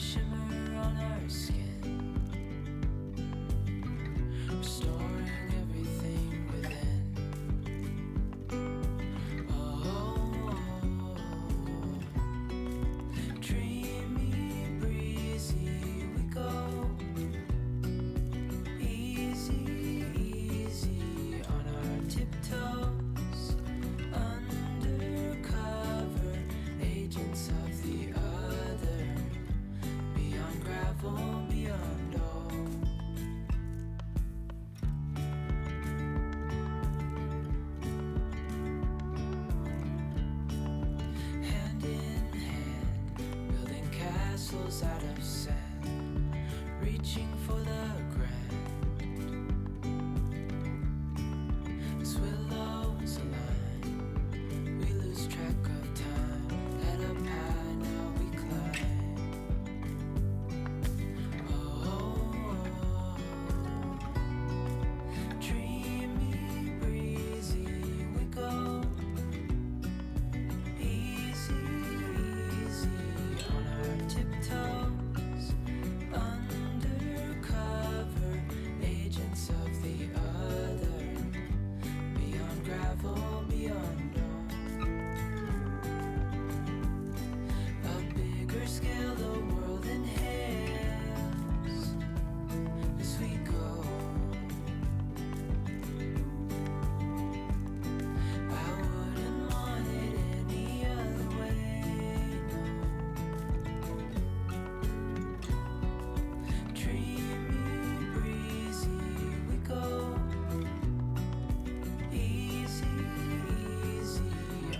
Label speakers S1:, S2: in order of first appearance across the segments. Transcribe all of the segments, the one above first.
S1: shimmer on our skin, restoring everything within. Oh, dreamy, breezy we go, easy, easy on our tiptoes, undercover agents of the other, beyond gravel, beyond all. Hand in hand, building castles out of sand, reaching for the grand. As willows align, we lose track of time. Head up high, now we climb. Oh, dreamy, breezy we go, easy, easy on our tiptoes, undercover agents of the other, beyond gravel, beyond all. A bigger scale the world inhales as we go. I wouldn't want it any other way, no. Dreamy, breezy we go, easy, easy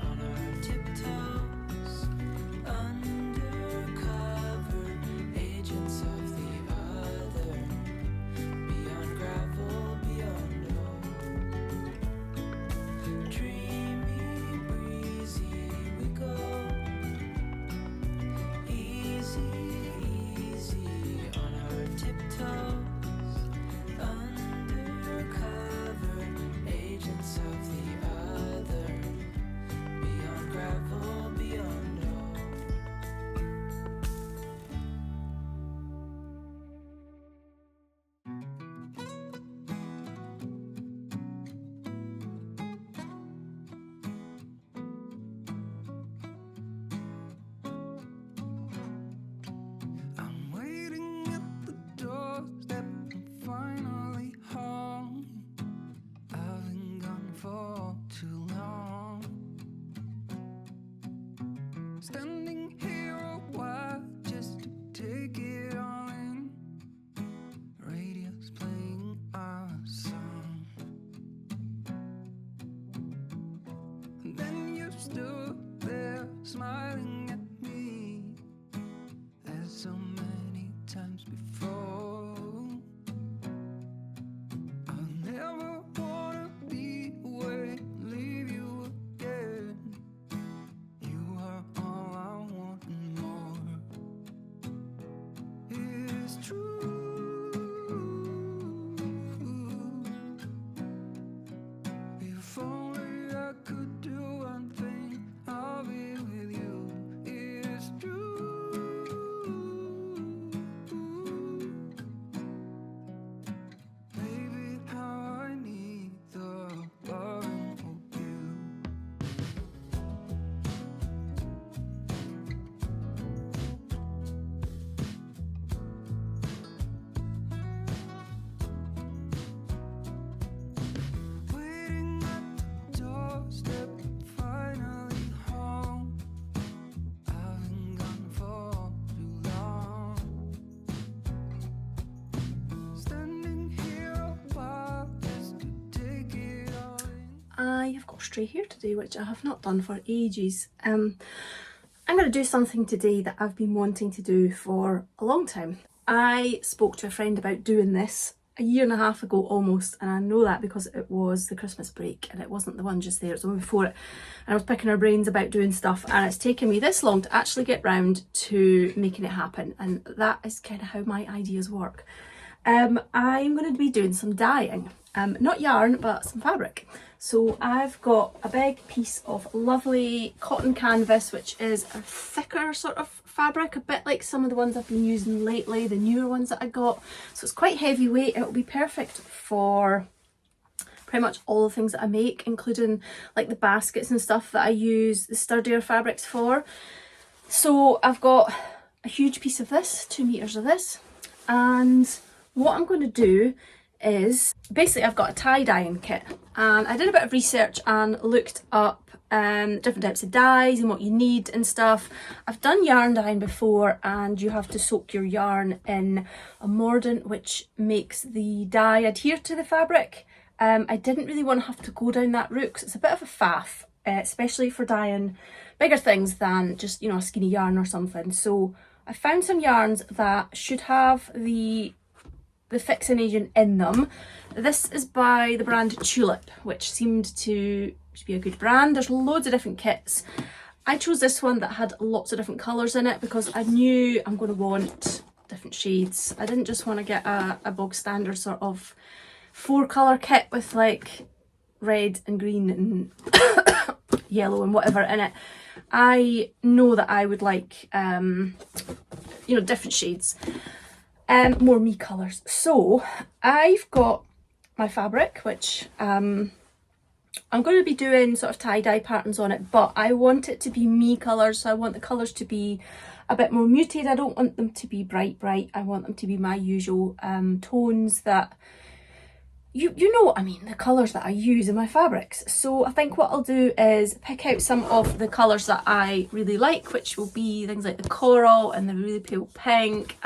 S1: on our tiptoes, undercover agents of the other, beyond gravel, beyond all. Dreamy, breezy we go, easy, easy on our tiptoes, undercover agents of the other, beyond gravel, beyond all. I'm waiting at the doorstep, I'm finally home. I've been gone for too long. Standing here a while just to take it all in. Radio's playing our song. And then you stood there smiling at me, as so many times before. I'll never wanna be away, leave you again. You are all I want and more. It's true. If only I could do one thing, I'll be with you. It's true. Baby, how I need the loving of you. Waiting at the doorstep, finally home. I've been gone for too long. Standing here a while just to take it all in.
S2: I have got straight hair today, which I have not done for ages. I'm going to do something today that I've been wanting to do for a long time. I spoke to a friend about doing this a year and a half ago almost, and I know that because it was the Christmas break and it wasn't the one just there, it was the one before it, and I was picking her brains about doing stuff, and it's taken me this long to actually get round to making it happen, and that is kind of how my ideas work. I'm going to be doing some dyeing, not yarn but some fabric. So I've got a big piece of lovely cotton canvas, which is a thicker sort of fabric, a bit like some of the ones I've been using lately, the newer ones that I got. So it's quite heavyweight. It'll be perfect for pretty much all the things that I make, including like the baskets and stuff that I use the sturdier fabrics for. So I've got a huge piece of this, 2 meters of this, and what I'm going to do is basically I've got a tie-dyeing kit, and I did a bit of research and looked up different types of dyes and what you need and stuff. I've done yarn dyeing before, and you have to soak your yarn in a mordant which makes the dye adhere to the fabric. I didn't really want to have to go down that route because it's a bit of a faff, especially for dyeing bigger things than just, you know, a skinny yarn or something. So I found some yarns that should have the fixing agent in them. This is by the brand Tulip, which seemed to be a good brand. There's loads of different kits. I chose this one that had lots of different colours in it because I knew I'm going to want different shades. I didn't just want to get a bog standard sort of 4-colour kit with like red and green and yellow and whatever in it. I know that I would like you know, different shades, more me colours. So I've got my fabric, which I'm going to be doing sort of tie-dye patterns on it, but I want it to be me colours, so I want the colours to be a bit more muted. I don't want them to be bright. I want them to be my usual tones that you know what I mean, the colours that I use in my fabrics. So I think what I'll do is pick out some of the colours that I really like, which will be things like the coral and the really pale pink,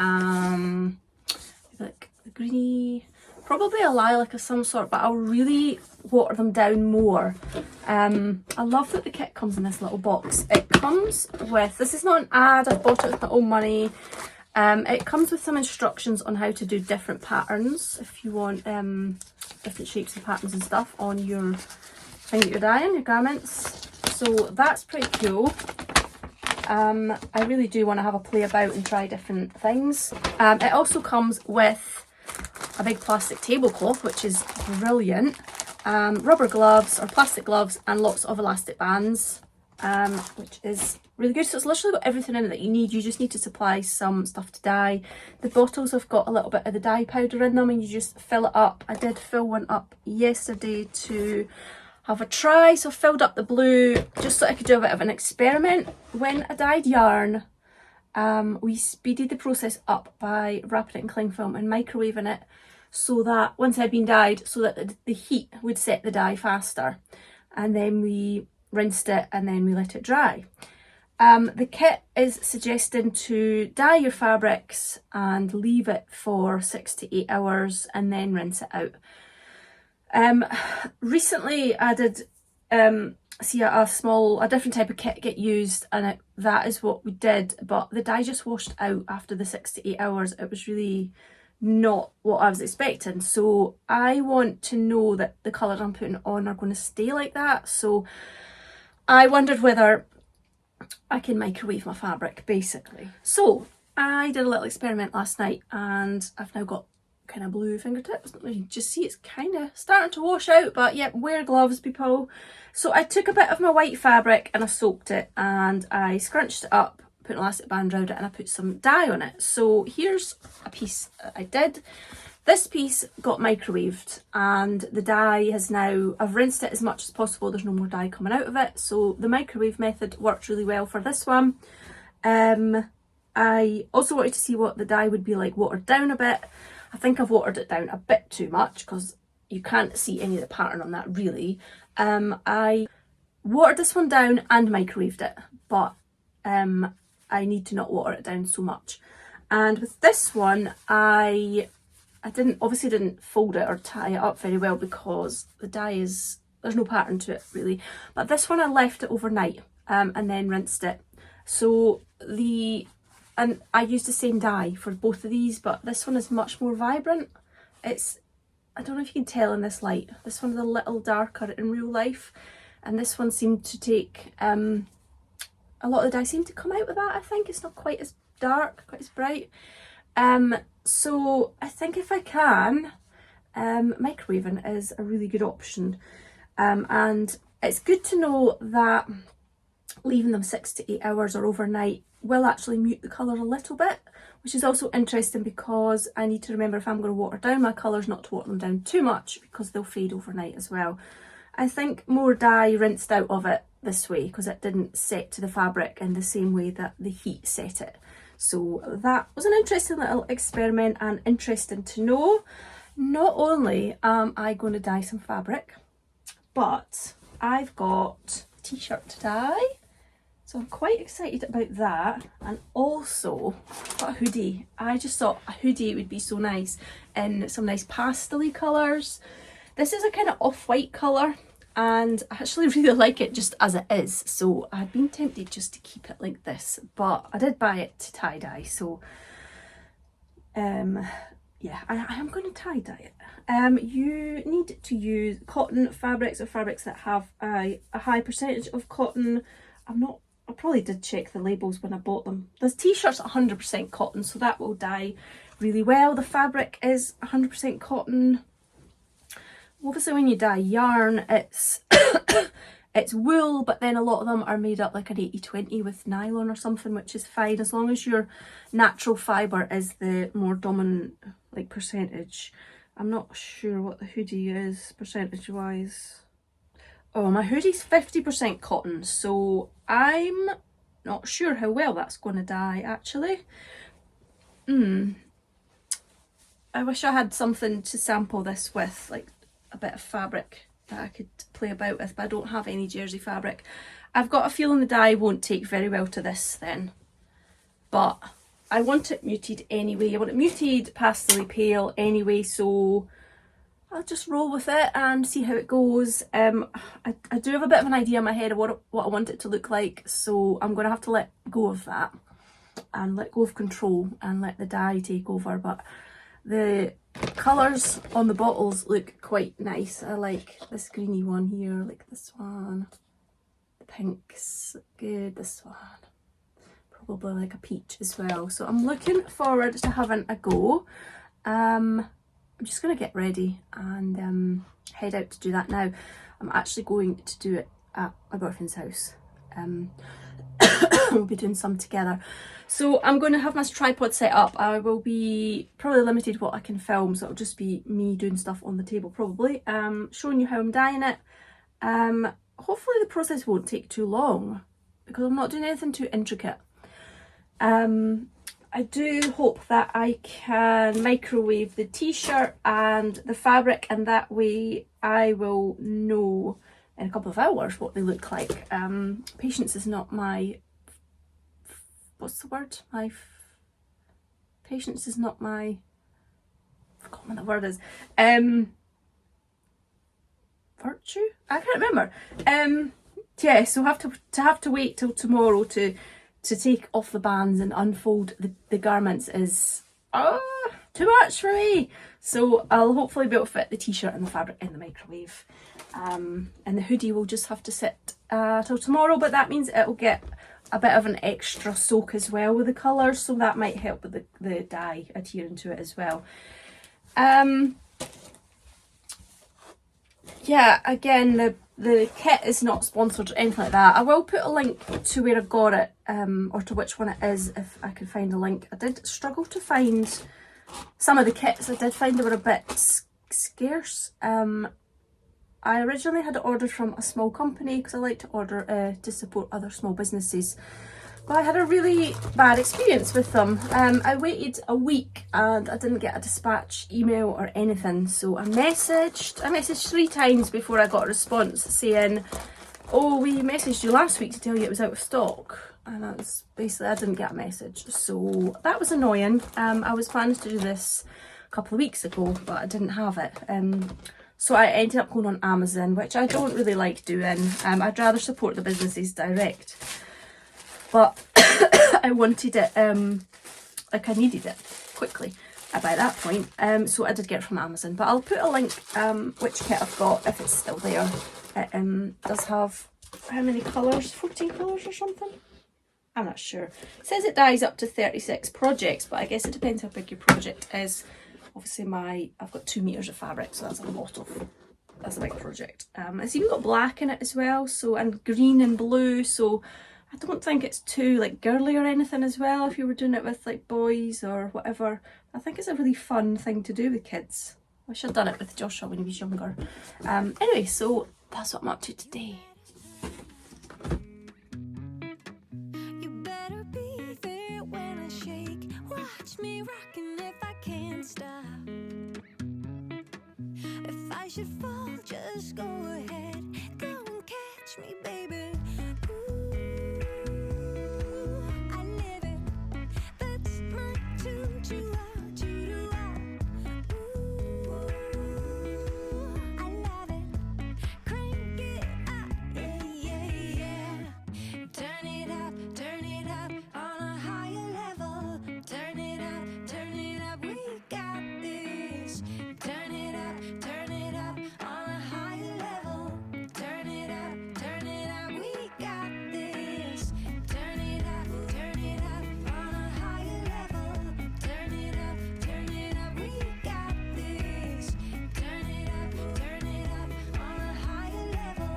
S2: like the greeny, probably a lilac of some sort, but I'll really water them down more. I love that the kit comes in this little box. It comes with, this is not an ad, I bought it with my own money. It comes with some instructions on how to do different patterns if you want different shapes and patterns and stuff on your thing that you're dyeing, your garments. So that's pretty cool. I really do want to have a play about and try different things. It also comes with a big plastic tablecloth, which is brilliant. Rubber gloves or plastic gloves and lots of elastic bands, which is really good. So it's literally got everything in it that you need. You just need to supply some stuff to dye. The bottles have got a little bit of the dye powder in them and you just fill it up. I did fill one up yesterday to have a try, so I filled up the blue just so I could do a bit of an experiment. When I dyed yarn, we speeded the process up by wrapping it in cling film and microwaving it, so that once it had been dyed, so that the heat would set the dye faster, and then we rinsed it and then we let it dry. The kit is suggesting to dye your fabrics and leave it for 6 to 8 hours and then rinse it out. Recently I did see a different type of kit get used, and that is what we did, but the dye just washed out after the 6 to 8 hours. It was really not what I was expecting, so I want to know that the colours I'm putting on are going to stay like that. So I wondered whether I can microwave my fabric, basically. So I did a little experiment last night and I've now got kind of blue fingertips. You can just see it's kind of starting to wash out, but yeah, wear gloves, people. So I took a bit of my white fabric and I soaked it and I scrunched it up, put an elastic band around it, and I put some dye on it. So here's a piece I did. This piece got microwaved and the dye has now, I've rinsed it as much as possible, there's no more dye coming out of it. So the microwave method worked really well for this one. I also wanted to see what the dye would be like watered down a bit. I think I've watered it down a bit too much because you can't see any of the pattern on that really. I watered this one down and microwaved it, but I need to not water it down so much. And with this one, I obviously didn't fold it or tie it up very well because the dye is, there's no pattern to it really. But this one I left it overnight and then rinsed it. So and I used the same dye for both of these, but this one is much more vibrant. It's, I don't know if you can tell in this light, this one's a little darker in real life, and this one seemed to take, a lot of the dye seemed to come out with that. I think it's not quite as dark, quite as bright. So I think if I can, microwaving is a really good option. And it's good to know that leaving them 6 to 8 hours or overnight will actually mute the colour a little bit, which is also interesting because I need to remember if I'm going to water down my colours not to water them down too much because they'll fade overnight as well. I think more dye rinsed out of it this way because it didn't set to the fabric in the same way that the heat set it. So that was an interesting little experiment and interesting to know. Not only am I going to dye some fabric, but I've got a t-shirt to dye. So I'm quite excited about that, and also got a hoodie. I just thought a hoodie would be so nice in some nice pastel-y colours. This is a kind of off-white colour and I actually really like it just as it is, so I'd been tempted just to keep it like this, but I did buy it to tie-dye, so yeah, I am going to tie-dye it. You need to use cotton fabrics or fabrics that have a high percentage of cotton. I probably did check the labels when I bought them. This t-shirt's 100% cotton, so that will dye really well. The fabric is 100% cotton. Obviously when you dye yarn, it's it's wool, but then a lot of them are made up like an 80-20 with nylon or something, which is fine as long as your natural fibre is the more dominant like percentage. I'm not sure what the hoodie is percentage wise. Oh, my hoodie's 50% cotton, so I'm not sure how well that's going to dye actually. I wish I had something to sample this with, like a bit of fabric that I could play about with, but I don't have any jersey fabric. I've got a feeling the dye won't take very well to this then, but I want it muted anyway. I want it muted pastel pale anyway, so I'll just roll with it and see how it goes. I do have a bit of an idea in my head of what I want it to look like, so I'm going to have to let go of that and let go of control and let the dye take over. But the colours on the bottles look quite nice. I like this greeny one here, I like this one. The pinks, good, this one. Probably like a peach as well. So I'm looking forward to having a go. I'm just going to get ready and head out to do that now. I'm actually going to do it at my boyfriend's house. We'll be doing some together. So I'm going to have my tripod set up. I will be probably limited what I can film, so it'll just be me doing stuff on the table probably, showing you how I'm dyeing it. Hopefully the process won't take too long because I'm not doing anything too intricate. I do hope that I can microwave the t-shirt and the fabric, and that way I will know in a couple of hours what they look like. Patience is not my, what's the word? Patience is not my, I forgot what the word is. Virtue? I can't remember. Yeah, so have to wait till tomorrow to take off the bands and unfold the garments is too much for me. So I'll hopefully be able to fit the t-shirt and the fabric in the microwave. And the hoodie will just have to sit till tomorrow, but that means it'll get a bit of an extra soak as well with the colours, so that might help with the dye adhering to it as well. Yeah, again, the kit is not sponsored or anything like that. I will put a link to where I got it, or to which one it is if I can find a link. I did struggle to find some of the kits. I did find they were a bit scarce. I originally had ordered from a small company because I like to order to support other small businesses. But I had a really bad experience with them. I waited a week and I didn't get a dispatch email or anything. So I messaged 3 times before I got a response saying, oh, we messaged you last week to tell you it was out of stock. And that's basically, I didn't get a message. So that was annoying. I was planning to do this a couple of weeks ago, but I didn't have it. So I ended up going on Amazon, which I don't really like doing. I'd rather support the businesses direct. But I wanted it, like I needed it quickly by that point. So I did get it from Amazon. But I'll put a link which kit I've got if it's still there. It does have, how many colours? 14 colours or something? I'm not sure. It says it dyes up to 36 projects, but I guess it depends how big your project is. Obviously I've got 2 meters of fabric, so that's a big project. It's even got black in it as well, so, and green and blue, so I I don't think it's too like girly or anything as well if you were doing it with like boys or whatever. I think it's a really fun thing to do with kids. I should have done it with Joshua when he was younger. Anyway, so that's what I'm up to today.
S3: You better be there when I shake. Watch me rocking if I can't stop. If I should fall, just go ahead. Go and catch me, baby. Ooh, I live it. That's my tune. Choo-ah. Ooh, I love it. Crank it up, yeah. Turn it up on a higher level. Turn it up, we got this. Turn it up on a higher level. Turn it up, we got this. Turn it up on a higher level. Turn it up, we got this. Turn it up on a higher level.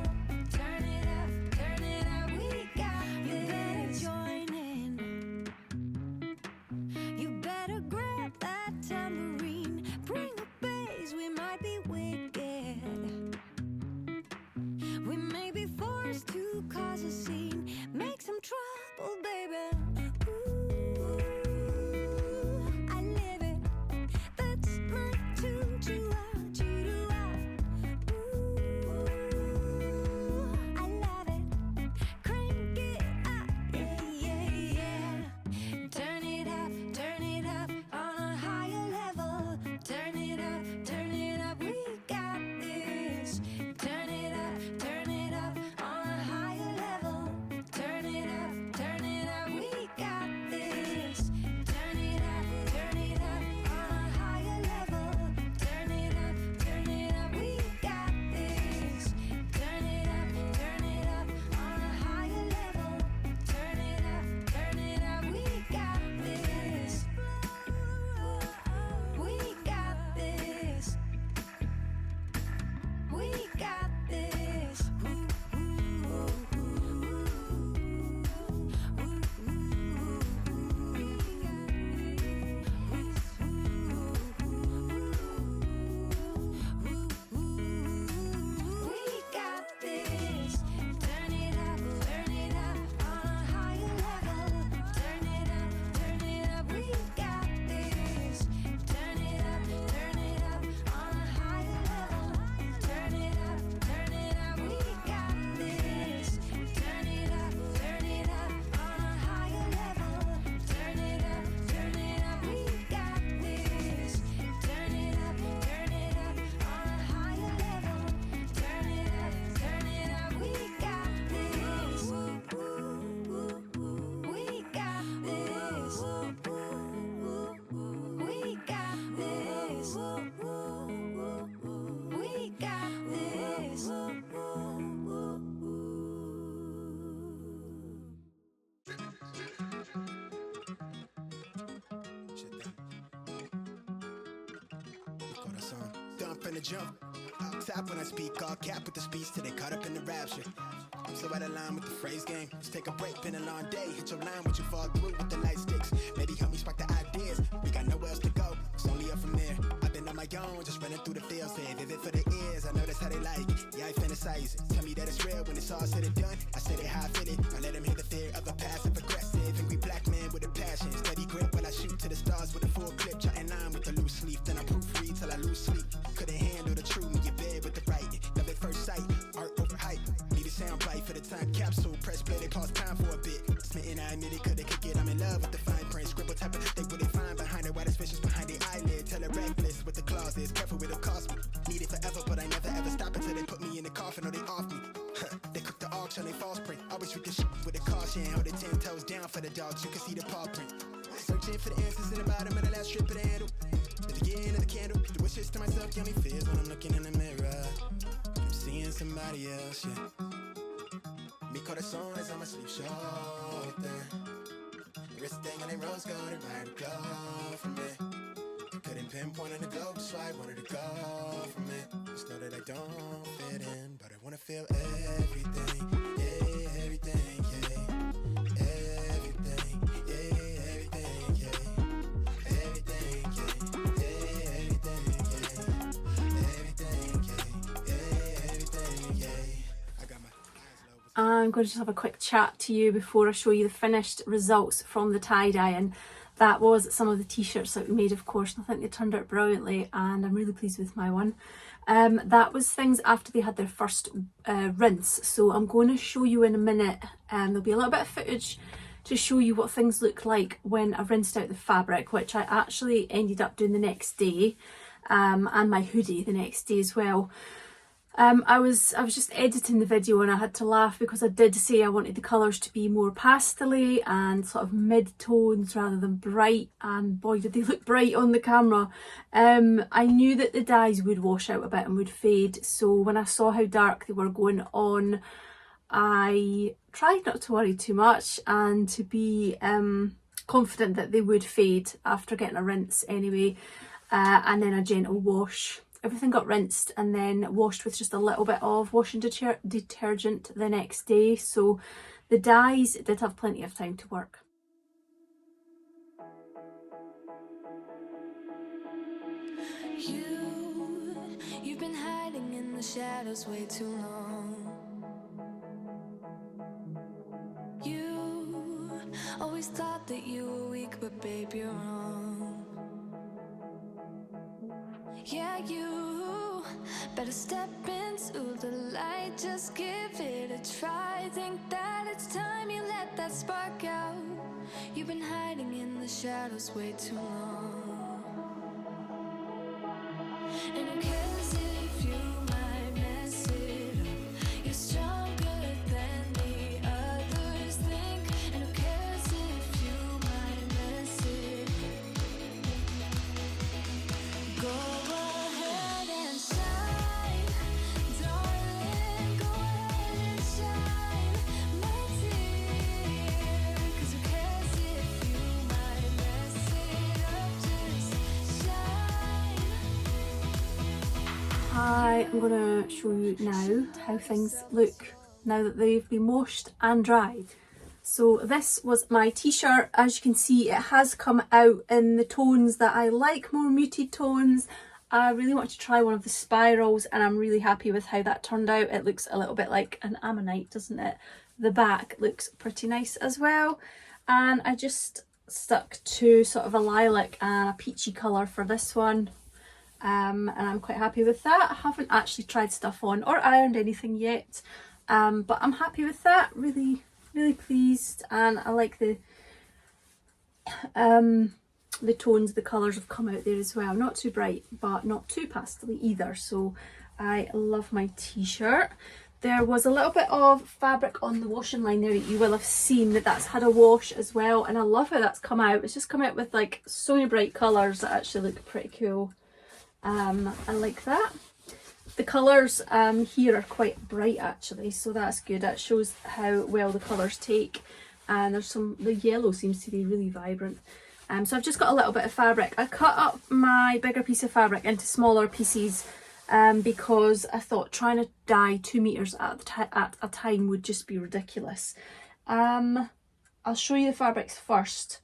S3: Turn it up, we got this. You better join in. You better grab that tambourine. Bring the bass, we might be wicked. We may be forced to cause a scene. Make some trouble, baby. Ooh, I live it. That's my tune. Choo-ah. Ooh, I love it. Crank it up, yeah. Turn it up on a higher level. Turn it up, we got this. Turn it up on a higher level. Turn it up, we got this. Turn it up on a higher level. Turn it up, we got this. Turn it up on a higher level. Turn it up, we got this. We got this. We got this. We got this. Turn it up on a higher level. Turn it up, we got this. Turn it up on a higher level. Turn it up, we got this. Turn it up on a higher level. Turn it up, we got this. Turn it up on a higher level. Turn it up, we got this. We got this. We got this. We got this.
S4: Dump in the jump. Up top when I speak, all cap with the speech till they caught up in the rapture. I'm so out of line with the phrase game. Let's take a break, been a long day. Hit your line, what you fall through with the light sticks. Maybe help me spark the ideas. We got nowhere else to go, it's only up from there. I've been on my own, just running through the field. Say vivid for the ears, I know that's how they like it. Yeah, I fantasize it. Tell me that it's real when it's all said and done. I said it how I fit it. I let them hear the fear of a passive aggressive. Angry black man with a passion. Steady grip while I shoot to the stars with a full clip. Jotting line with the loose leaf. Then I proofread till I lose sleep. Couldn't handle the truth in your bed with the writing. Love at first sight, art over hype. Need a sound bite for the time capsule. Press play, they pause time for a bit. Smitten, I admit it, could they kick it? I'm in love with the fine print. Scribble type of they what they find behind it. Why there's visions behind the eyelid. Tell it reckless with the clauses. Careful with the cost me. Need it forever, but I never ever stop until they put me in the coffin or they off me. They cook the auction, they false print. Always treat this shit with a caution. Hold the 10 toes down for the dogs. You can see the paw print. Searching for the answers in the bottom of the last strip of the handle. At the end of the candle, the wishes to myself give me fears when I'm looking in the mirror. I'm seeing somebody else, yeah. Mi corazón is on my sleeve shoulder. Wrist thing and they rose gold and right to go from it. Couldn't pinpoint on the globe, that's why I wanted to go from it. Just know that I don't fit in, but I wanna feel everything, yeah, everything, yeah.
S2: I'm going to just have a quick chat to you before I show you the finished results from the tie-dye, and that was some of the t-shirts that we made, of course, and I think they turned out brilliantly and I'm really pleased with my one. That was things after they had their first rinse, so I'm going to show you in a minute, and there'll be a little bit of footage to show you what things look like when I rinsed out the fabric, which I actually ended up doing the next day, and my hoodie the next day as well. I was just editing the video and I had to laugh because I did say I wanted the colours to be more pastel-y and sort of mid-tones rather than bright, and boy did they look bright on the camera. I knew that the dyes would wash out a bit and would fade, so when I saw how dark they were going on, I tried not to worry too much and to be confident that they would fade after getting a rinse anyway, and then a gentle wash. Everything got rinsed and then washed with just a little bit of washing detergent the next day, so the dyes did have plenty of time to work.
S3: You've been hiding in the shadows way too long. You always thought that you were weak, but babe, you're wrong. Yeah, you better step into the light, just give it a try. Think that it's time you let that spark out. You've been hiding in the shadows way too long. And who cares if you might mess it up? You're stronger than the others think. And who cares if you might mess it up? Go ahead and shine, darling. Go ahead and shine, my dear. 'Cause who cares if you might mess it up? Just shine.
S2: I'm going to show you now how things look now that they've been washed and dried. So this was my t-shirt. As you can see, it has come out in the tones that I like, more muted tones. I really want to try one of the spirals and I'm really happy with how that turned out. It looks a little bit like an ammonite, doesn't it? The back looks pretty nice as well. And I just stuck to sort of a lilac and a peachy colour for this one. And I'm quite happy with that. I haven't actually tried stuff on or ironed anything yet, but I'm happy with that. Really pleased, and I like the tones, the colours have come out there as well. Not too bright, but not too pastel either. So I love my t-shirt. There was a little bit of fabric on the washing line there that you will have seen that's had a wash as well, and I love how that's come out. It's just come out with like so many bright colours that actually look pretty cool. I like that. The colours here are quite bright actually, so that's good. That shows how well the colours take, and the yellow seems to be really vibrant. So I've just got a little bit of fabric. I cut up my bigger piece of fabric into smaller pieces because I thought trying to dye 2 meters at a time would just be ridiculous. I'll show you the fabrics first.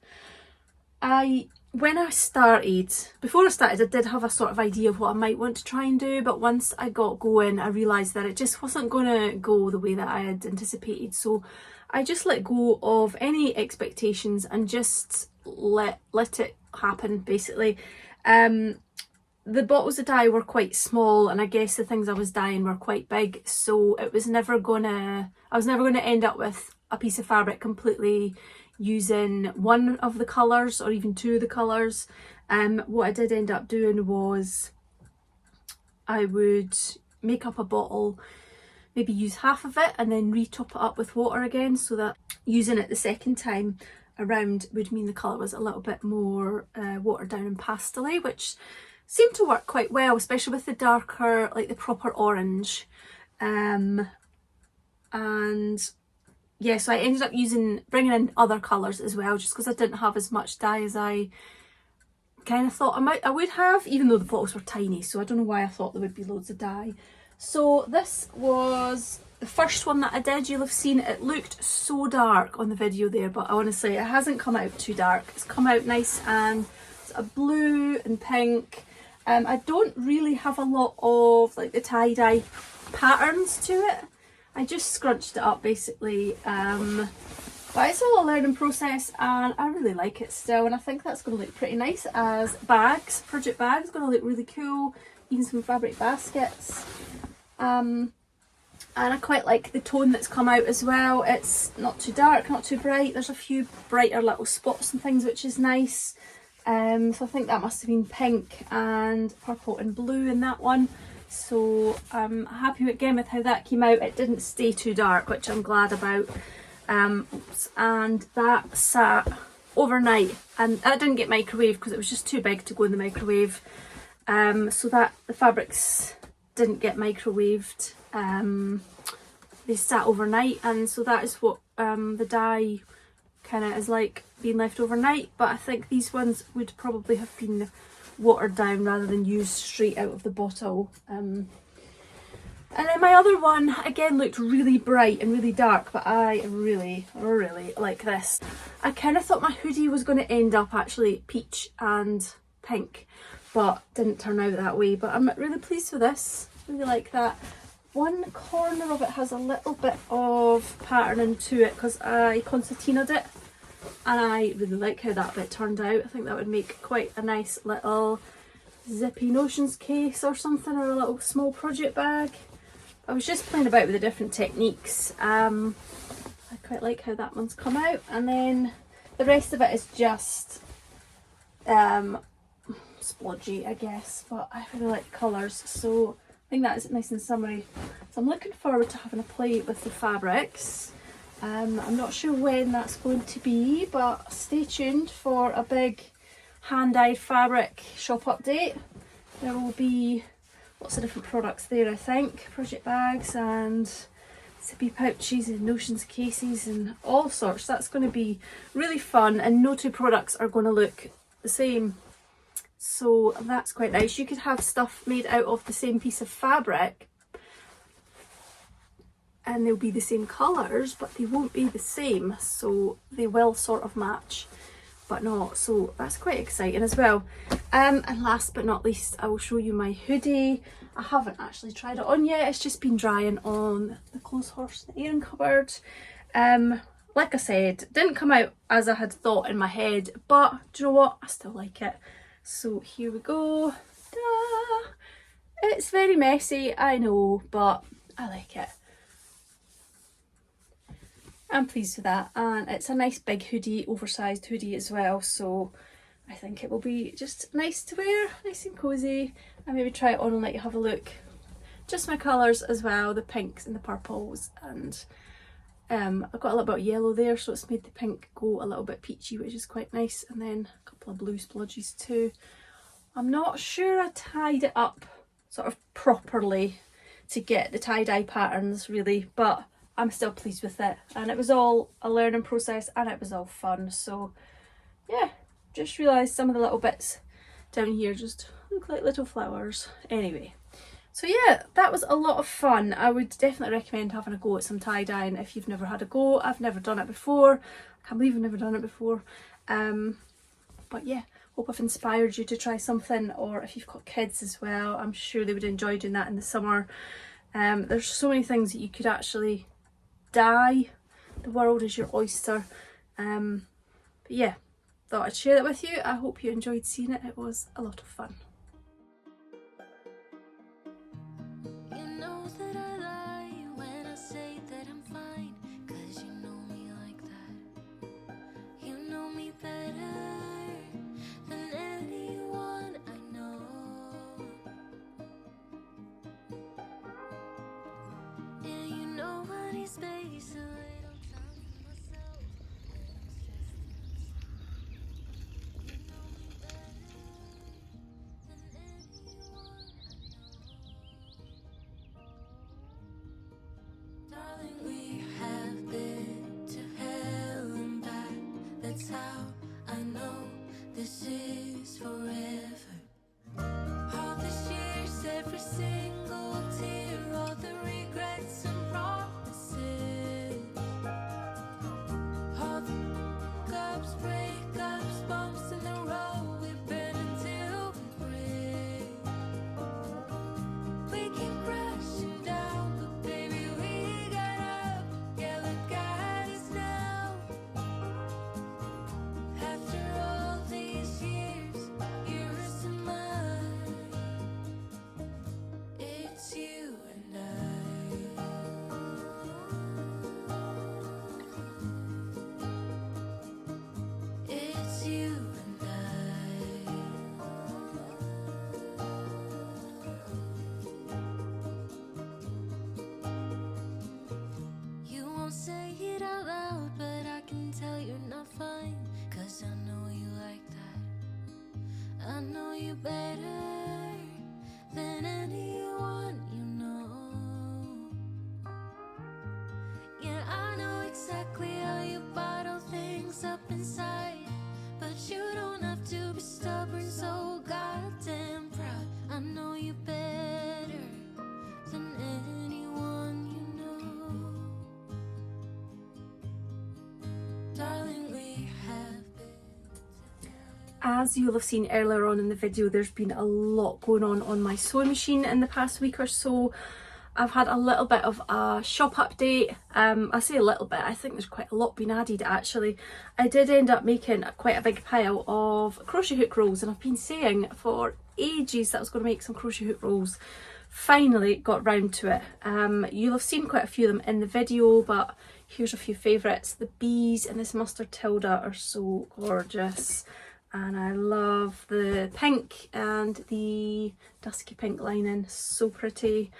S2: Before I started, I did have a sort of idea of what I might want to try and do, but once I got going, I realised that it just wasn't going to go the way that I had anticipated. So I just let go of any expectations and just let it happen, basically. The bottles of dye were quite small, and I guess the things I was dyeing were quite big, so I was never gonna end up with a piece of fabric completely using one of the colours or even 2 of the colours. What I did end up doing was I would make up a bottle, maybe use half of it and then re-top it up with water again, so that using it the second time around would mean the colour was a little bit more watered down and pastel-y, which seemed to work quite well, especially with the darker, like the proper orange. And yeah, so I ended up bringing in other colours as well, just because I didn't have as much dye as I kind of thought I would have, even though the bottles were tiny, so I don't know why I thought there would be loads of dye. So this was the first one that I did. You'll have seen it looked so dark on the video there, but honestly it hasn't come out too dark. It's come out nice, and it's a blue and pink. I don't really have a lot of like the tie-dye patterns to it. I just scrunched it up basically. But it's all a learning process and I really like it still, and I think that's going to look pretty nice as bags. Project bags going to look really cool, even some fabric baskets. And I quite like the tone that's come out as well. It's not too dark, not too bright. There's a few brighter little spots and things, which is nice. So I think that must have been pink and purple and blue in that one. So I'm happy again with how that came out. It didn't stay too dark, which I'm glad about. And that sat overnight, and that didn't get microwaved because it was just too big to go in the microwave. So that the fabrics didn't get microwaved. They sat overnight, and so that is what the dye kind of is like, being left overnight. But I think these ones would probably have been watered down rather than used straight out of the bottle. And then my other one again looked really bright and really dark, but I really like this. I kind of thought my hoodie was going to end up actually peach and pink, but didn't turn out that way. But I'm really pleased with this. Really like that. One corner of it has a little bit of patterning to it because I concertinaed it, and I really like how that bit turned out. I think that would make quite a nice little zippy notions case or something, or a little small project bag. I was just playing about with the different techniques. I quite like how that one's come out, and then the rest of it is just splodgy, I guess, but I really like the colours, so I think that is nice and summery. So I'm looking forward to having a play with the fabrics. I'm not sure when that's going to be, but stay tuned for a big hand-dyed fabric shop update. There will be lots of different products there, I think. Project bags and zippy pouches and notions cases and all sorts. That's going to be really fun, and no two products are going to look the same. So that's quite nice. You could have stuff made out of the same piece of fabric and they'll be the same colours, but they won't be the same. So they will sort of match, but not. So that's quite exciting as well. And last but not least, I will show you my hoodie. I haven't actually tried it on yet. It's just been drying on the clothes horse, the airing cupboard. Like I said, didn't come out as I had thought in my head, but do you know what? I still like it. So here we go. Ta-da! It's very messy, I know, but I like it. I'm pleased with that, and it's a nice big hoodie, oversized hoodie as well, so I think it will be just nice to wear, nice and cosy. And maybe try it on and let you have a look. Just my colours as well, the pinks and the purples, and I've got a little bit of yellow there, so it's made the pink go a little bit peachy, which is quite nice, and then a couple of blue splodges too. I'm not sure I tied it up sort of properly to get the tie-dye patterns really, but I'm still pleased with it, and it was all a learning process and it was all fun. So yeah, just realised some of the little bits down here just look like little flowers. Anyway, so yeah, that was a lot of fun. I would definitely recommend having a go at some tie-dyeing if you've never had a go. I've never done it before. I can't believe I've never done it before. But yeah, hope I've inspired you to try something, or if you've got kids as well, I'm sure they would enjoy doing that in the summer. There's so many things that you could actually dye. The world is your oyster. But yeah, thought I'd share that with you. I hope you enjoyed seeing it. It was a lot of fun.
S3: We have been to hell and back. That's how I know this is forever. All the years, every single tear, all the regrets and promises, all the cups, breakups, bumps in the road. We've been until we break. We keep crashing down, but baby, we got
S2: as you'll have seen earlier on in the video, there's been a lot going on my sewing machine in the past week or so. I've had a little bit of a shop update. I say a little bit, I think there's quite a lot been added actually. I did end up making quite a big pile of crochet hook rolls, and I've been saying for ages that I was going to make some crochet hook rolls. Finally got round to it. You'll have seen quite a few of them in the video, but here's a few favourites. The bees and this mustard tilde are so gorgeous, and I love the pink and the dusky pink lining, so pretty.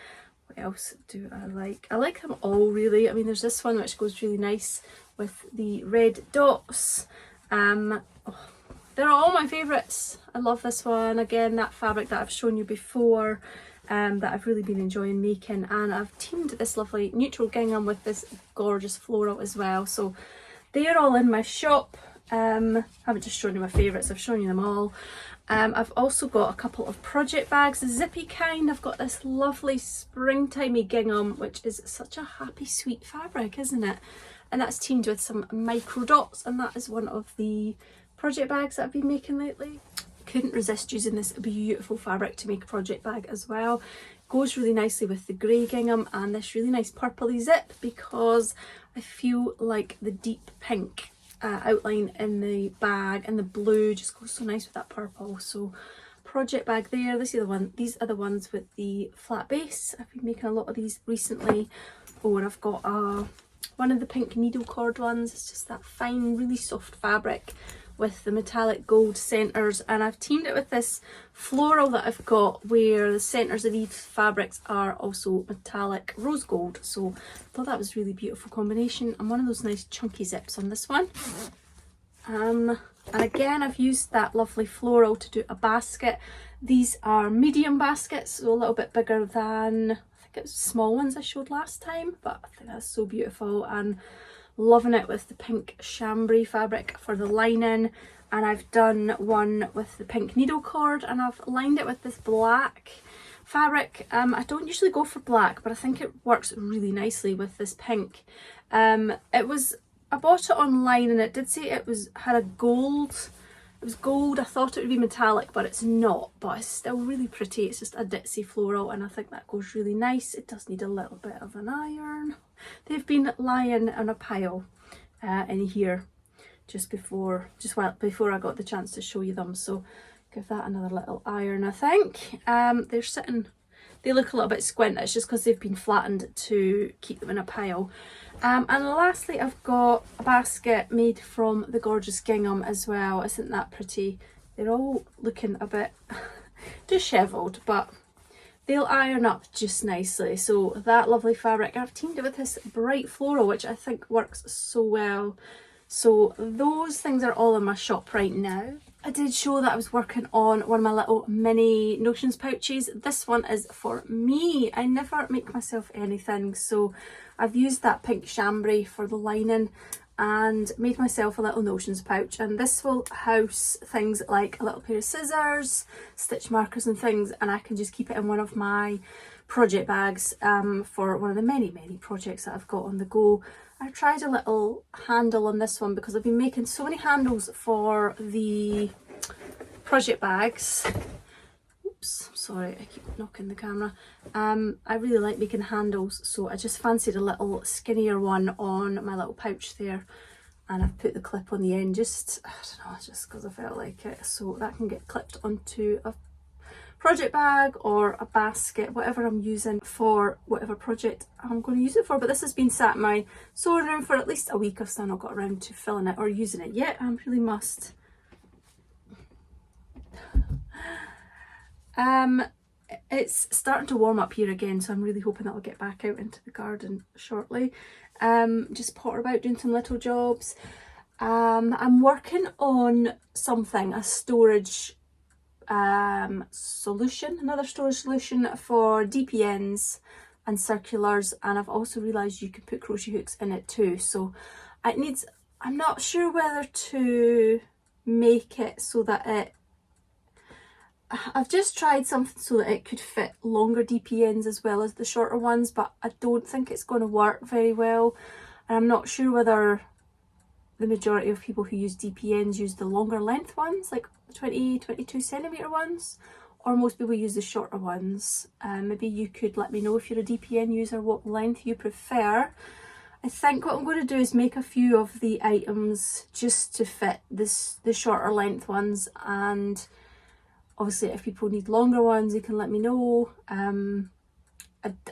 S2: What else do I like? I like them all really. I mean, there's this one which goes really nice with the red dots. They're all my favourites. I love this one. Again, that fabric that I've shown you before, that I've really been enjoying making, and I've teamed this lovely neutral gingham with this gorgeous floral as well. So they're all in my shop. I haven't just shown you my favourites, I've shown you them all. I've also got a couple of project bags, the zippy kind. I've got this lovely springtimey gingham, which is such a happy sweet fabric, isn't it? And that's teamed with some micro dots, and that is one of the project bags that I've been making lately. Couldn't resist using this beautiful fabric to make a project bag as well. Goes really nicely with the grey gingham and this really nice purpley zip, because I feel like the deep pink outline in the bag and the blue just goes so nice with that purple. So project bag there. These are the ones with the flat base. I've been making a lot of these recently. Oh, and I've got one of the pink needle cord ones. It's just that fine, really soft fabric with the metallic gold centres, and I've teamed it with this floral that I've got where the centres of these fabrics are also metallic rose gold. So I thought that was a really beautiful combination, and one of those nice chunky zips on this one. And again, I've used that lovely floral to do a basket. These are medium baskets, so a little bit bigger than, I think it was small ones I showed last time, but I think that's so beautiful, and loving it with the pink chambray fabric for the lining. And I've done one with the pink needle cord, and I've lined it with this black fabric. I don't usually go for black, but I think it works really nicely with this pink. I bought it online, and it did say it had a gold. It was gold. I thought it would be metallic, but it's not, but it's still really pretty. It's just a ditzy floral, and I think that goes really nice. It does need a little bit of an iron. They've been lying on a pile in here just before I got the chance to show you them, so give that another little iron. I think they're sitting, they look a little bit squint. It's just because they've been flattened to keep them in a pile. And lastly, I've got a basket made from the gorgeous gingham as well. Isn't that pretty? They're all looking a bit dishevelled, but they'll iron up just nicely. So that lovely fabric, I've teamed it with this bright floral, which I think works so well. So those things are all in my shop right now. I did show that I was working on one of my little mini notions pouches. This one is for me. I never make myself anything, so I've used that pink chambray for the lining and made myself a little notions pouch, and this will house things like a little pair of scissors, stitch markers and things, and I can just keep it in one of my project bags for one of the many projects that I've got on the go. I've tried a little handle on this one because I've been making so many handles for the project bags. Oops, sorry, I keep knocking the camera. I really like making handles, so I just fancied a little skinnier one on my little pouch there, and I've put the clip on the end just, I don't know, just because I felt like it, so that can get clipped onto a project bag or a basket, whatever I'm using for whatever project I'm going to use it for. But this has been sat in my sewing room for at least a week. I've still not got around to filling it or using it yet. I really must. It's starting to warm up here again, so I'm really hoping that I'll get back out into the garden shortly. Just potter about doing some little jobs. I'm working on something, a storage solution, another storage solution for DPNs and circulars, and I've also realised you can put crochet hooks in it too. So I'm not sure whether to make it so that I've just tried something so that it could fit longer DPNs as well as the shorter ones, but I don't think it's going to work very well, and I'm not sure whether the majority of people who use DPNs use the longer length ones, like 22 centimetre ones, or most people use the shorter ones. Maybe you could let me know if you're a DPN user what length you prefer. I think what I'm going to do is make a few of the items just to fit the shorter length ones, and obviously if people need longer ones you can let me know.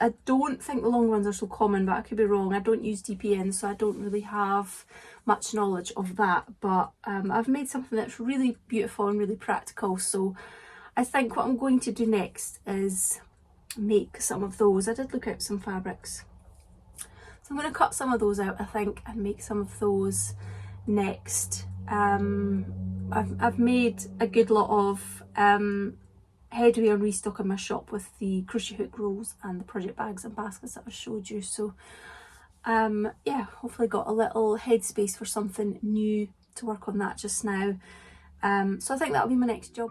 S2: I don't think the long ones are so common, but I could be wrong. I don't use DPN, so I don't really have much knowledge of that, but I've made something that's really beautiful and really practical, so I think what I'm going to do next is make some of those. I did look at some fabrics, so I'm going to cut some of those out, I think, and make some of those next. I've made a good lot of headway on restock in my shop with the crochet hook rolls and the project bags and baskets that I showed you, so yeah, hopefully got a little headspace for something new to work on that just now. So I think that'll be my next job.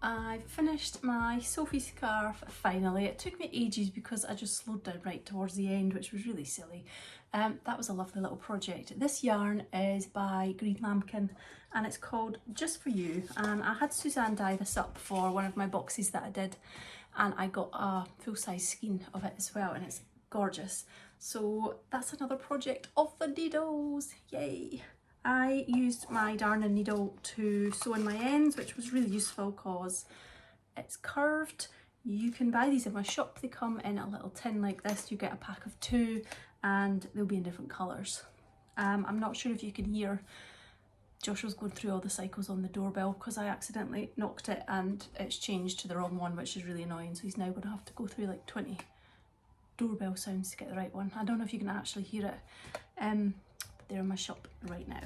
S2: I finished my Sophie scarf finally. It took me ages because I just slowed down right towards the end, which was really silly. That was a lovely little project. This yarn is by Green Lambkin and it's called Just For You, and I had Suzanne dye this up for one of my boxes that I did, and I got a full-size skein of it as well, and it's gorgeous. So that's another project of the needles, yay! I used my darn and needle to sew in my ends, which was really useful because it's curved. You can buy these in my shop. They come in a little tin like this. You get a pack of 2 and they'll be in different colours. I'm not sure if you can hear Joshua's going through all the cycles on the doorbell because I accidentally knocked it and it's changed to the wrong one, which is really annoying. So he's now going to have to go through like 20 doorbell sounds to get the right one. I don't know if you can actually hear it. They're in my shop right now.